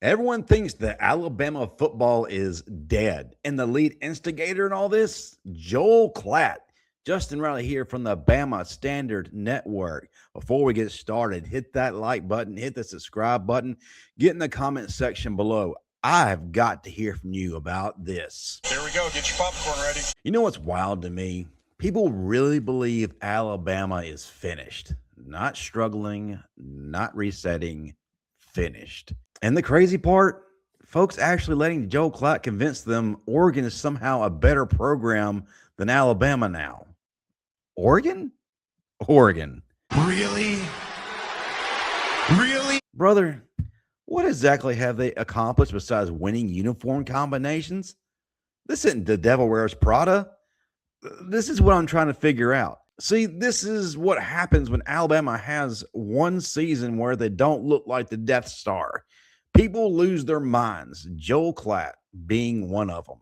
Everyone thinks that Alabama football is dead. And the lead instigator in all this, Joel Klatt. Justin Riley here from the Bama Standard Network. Before we get started, hit that like button, hit the subscribe button, get in the comment section below. I've got to hear from you about this. There we go. Get your popcorn ready. You know what's wild to me? People really believe Alabama is finished. Not struggling, not resetting, finished. And the crazy part, folks actually letting Joel Klatt convince them Oregon is somehow a better program than Alabama now. Oregon? Oregon. Really? Really? Brother, what exactly have they accomplished besides winning uniform combinations? This isn't the Devil Wears Prada. This is what I'm trying to figure out. See, this is what happens when Alabama has one season where they don't look like the Death Star. People lose their minds, Joel Klatt being one of them.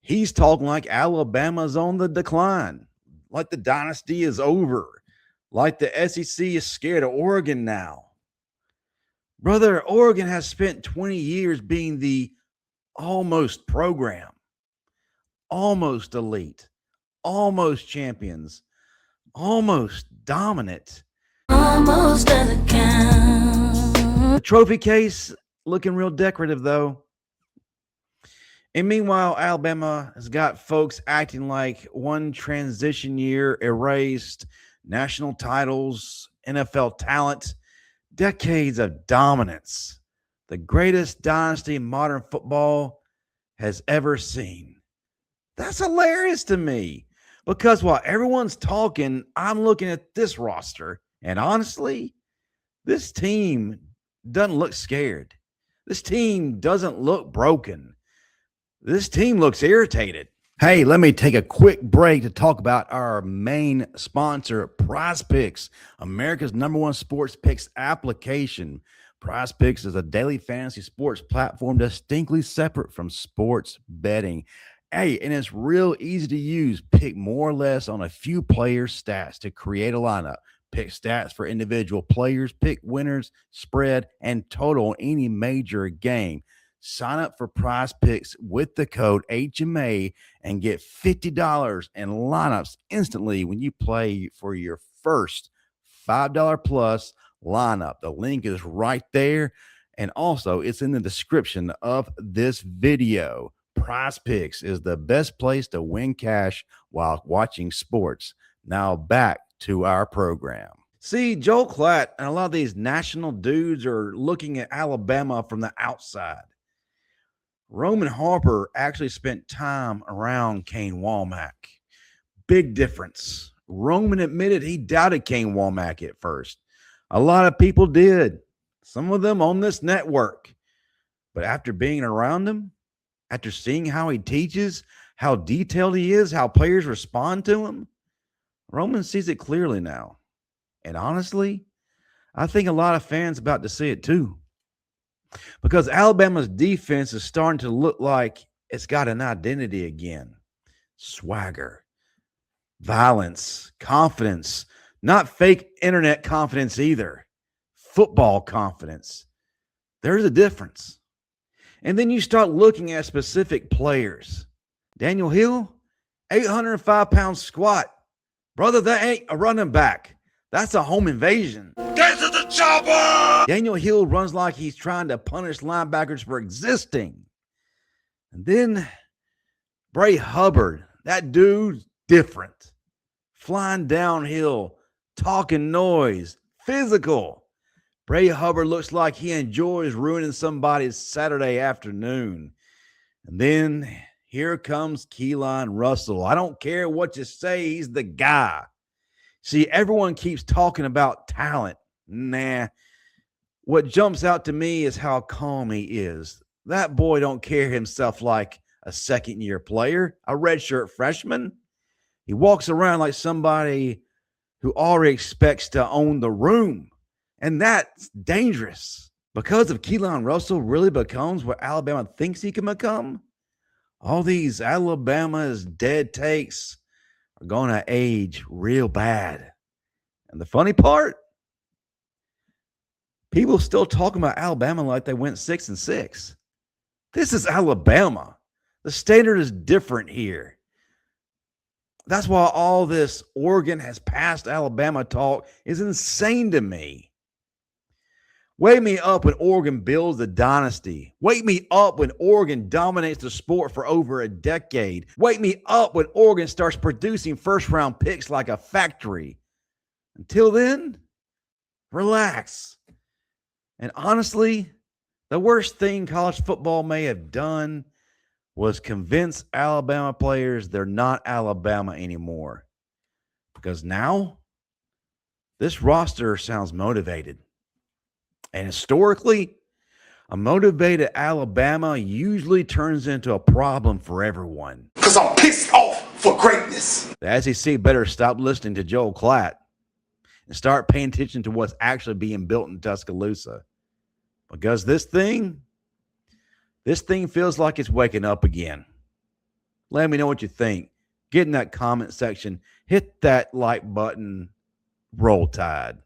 He's talking like Alabama's on the decline, like the dynasty is over, like the SEC is scared of Oregon now. Brother, Oregon has spent 20 years being the almost program, almost elite, almost champions, almost dominant. Almost doesn't count. The trophy case looking real decorative, though. And meanwhile, Alabama has got folks acting like one transition year erased, national titles, NFL talent, decades of dominance, the greatest dynasty modern football has ever seen. That's hilarious to me because while everyone's talking, I'm looking at this roster, and honestly, this team doesn't look scared. This team doesn't look broken. This team looks irritated. Hey, let me take a quick break to talk about our main sponsor, Prize Picks, America's #1 sports picks application. Prize Picks is a daily fantasy sports platform distinctly separate from sports betting. Hey, and it's real easy to use. Pick more or less on a few players' stats to create a lineup. Pick stats for individual players, pick winners, spread, and total any major game. Sign up for Prize Picks with the code HMA and get $50 in lineups instantly when you play for your first $5 plus lineup. The link is right there. And also, it's in the description of this video. Prize Picks is the best place to win cash while watching sports. Now back to our program. See, Joel Klatt and a lot of these national dudes are looking at Alabama from the outside. Roman Harper actually spent time around Kane Wommack. Big difference. Roman admitted he doubted Kane Wommack at first. A lot of people did. Some of them on this network. But after being around him, after seeing how he teaches, how detailed he is, how players respond to him, Roman sees it clearly now. And honestly, I think a lot of fans about to see it too. Because Alabama's defense is starting to look like it's got an identity again. Swagger, violence, confidence, not fake internet confidence either. Football confidence. There's a difference. And then you start looking at specific players. Daniel Hill, 805-pound squat. Brother, that ain't a running back. That's a home invasion. Get to the chopper! Daniel Hill runs like he's trying to punish linebackers for existing. And then Bray Hubbard, that dude's different. Flying downhill, talking noise, physical. Bray Hubbard looks like he enjoys ruining somebody's Saturday afternoon. And then here comes Keelon Russell. I don't care what you say, he's the guy. See, everyone keeps talking about talent. Nah. What jumps out to me is how calm he is. That boy don't carry himself like a second-year player, a redshirt freshman. He walks around like somebody who already expects to own the room. And that's dangerous. Because if Keelon Russell really becomes what Alabama thinks he can become, all these Alabama's dead takes are going to age real bad. And the funny part, People still talking about Alabama like they went 6-6. This is Alabama. The standard is different here. That's why all this Oregon has passed Alabama talk is insane to me. Wake me up when Oregon builds the dynasty. Wake me up when Oregon dominates the sport for over a decade. Wake me up when Oregon starts producing first-round picks like a factory. Until then, relax. And honestly, the worst thing college football may have done was convince Alabama players they're not Alabama anymore. Because now, this roster sounds motivated. And historically, a motivated Alabama usually turns into a problem for everyone. Because I'm pissed off for greatness. The SEC better stop listening to Joel Klatt and start paying attention to what's actually being built in Tuscaloosa. Because this thing feels like it's waking up again. Let me know what you think. Get in that comment section. Hit that like button. Roll Tide.